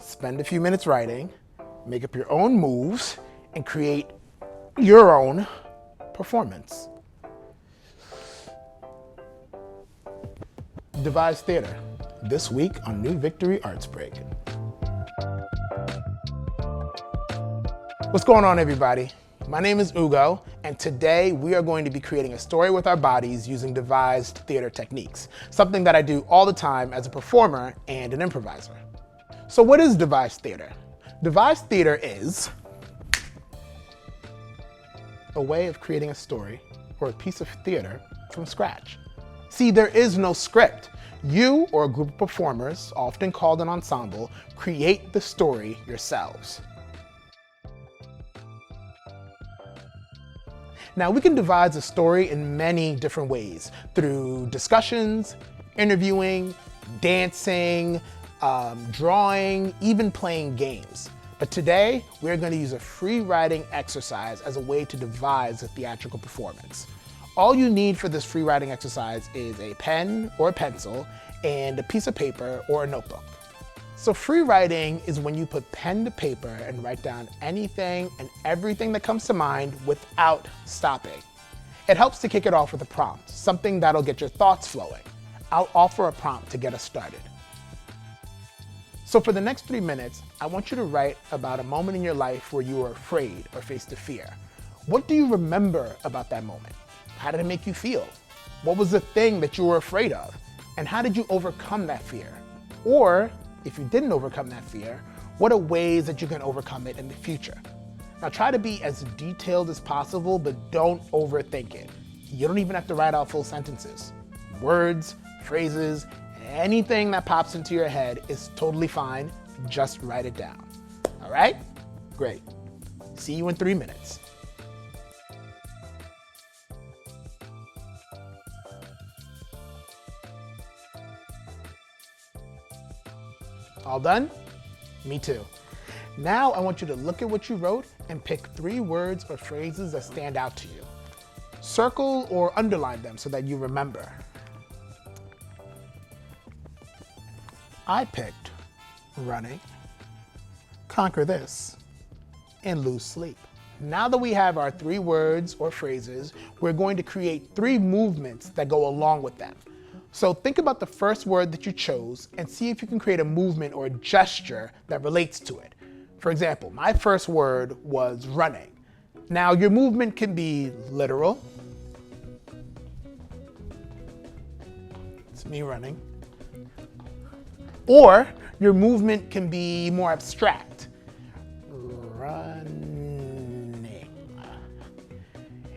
spend a few minutes writing, make up your own moves, and create your own performance. Devise Theater, this week on New Victory Arts Break. What's going on, everybody? My name is Ugo, and today we are going to be creating a story with our bodies using devised theater techniques, something that I do all the time as a performer and an improviser. So what is devised theater? Devised theater is a way of creating a story or a piece of theater from scratch. See, there is no script. You or a group of performers, often called an ensemble, create the story yourselves. Now, we can devise a story in many different ways, through discussions, interviewing, dancing, drawing, even playing games. But today, we're going to use a free writing exercise as a way to devise a theatrical performance. All you need for this free writing exercise is a pen or a pencil and a piece of paper or a notebook. So free writing is when you put pen to paper and write down anything and everything that comes to mind without stopping. It helps to kick it off with a prompt, something that'll get your thoughts flowing. I'll offer a prompt to get us started. So for the next 3 minutes, I want you to write about a moment in your life where you were afraid or faced a fear. What do you remember about that moment? How did it make you feel? What was the thing that you were afraid of? And how did you overcome that fear? Or, if you didn't overcome that fear, what are ways that you can overcome it in the future? Now try to be as detailed as possible, but don't overthink it. You don't even have to write out full sentences. Words, phrases, anything that pops into your head is totally fine. Just write it down. All right? Great. See you in 3 minutes. All done? Me too. Now I want you to look at what you wrote and pick 3 words or phrases that stand out to you. Circle or underline them so that you remember. I picked running, conquer this, and lose sleep. Now that we have our 3 words or phrases, we're going to create 3 movements that go along with them. So think about the first word that you chose and see if you can create a movement or a gesture that relates to it. For example, my first word was running. Now your movement can be literal. It's me running. Or your movement can be more abstract. Running.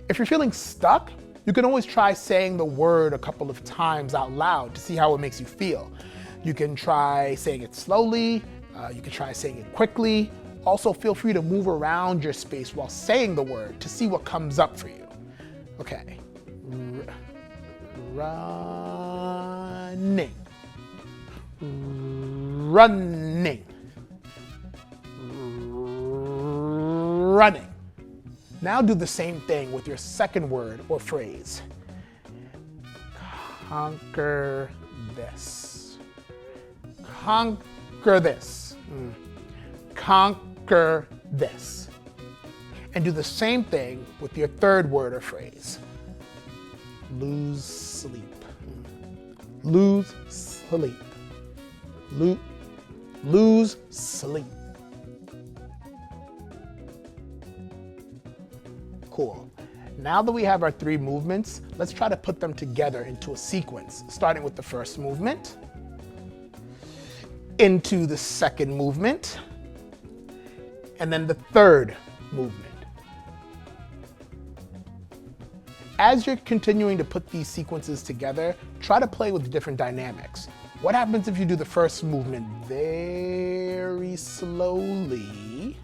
If you're feeling stuck, you can always try saying the word a couple of times out loud to see how it makes you feel. You can try saying it slowly, you can try saying it quickly. Also, feel free to move around your space while saying the word to see what comes up for you. Okay. Running. Running. Running. Now do the same thing with your second word or phrase. Conquer this. Conquer this. Conquer this. And do the same thing with your third word or phrase. Lose sleep. Lose sleep. Lose sleep. Cool. Now that we have our 3 movements, let's try to put them together into a sequence, starting with the first movement, into the second movement, and then the third movement. As you're continuing to put these sequences together, try to play with different dynamics. What happens if you do the first movement very slowly,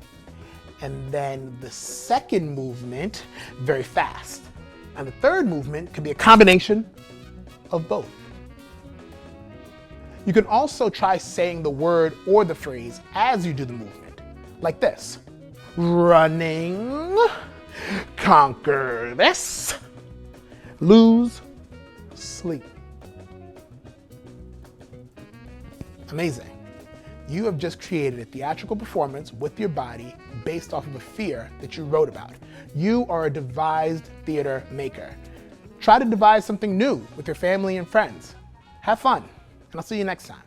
and then the second movement very fast? And the third movement can be a combination of both. You can also try saying the word or the phrase as you do the movement, like this. Running, conquer this, lose sleep. Amazing. You have just created a theatrical performance with your body based off of a fear that you wrote about. You are a devised theater maker. Try to devise something new with your family and friends. Have fun, and I'll see you next time.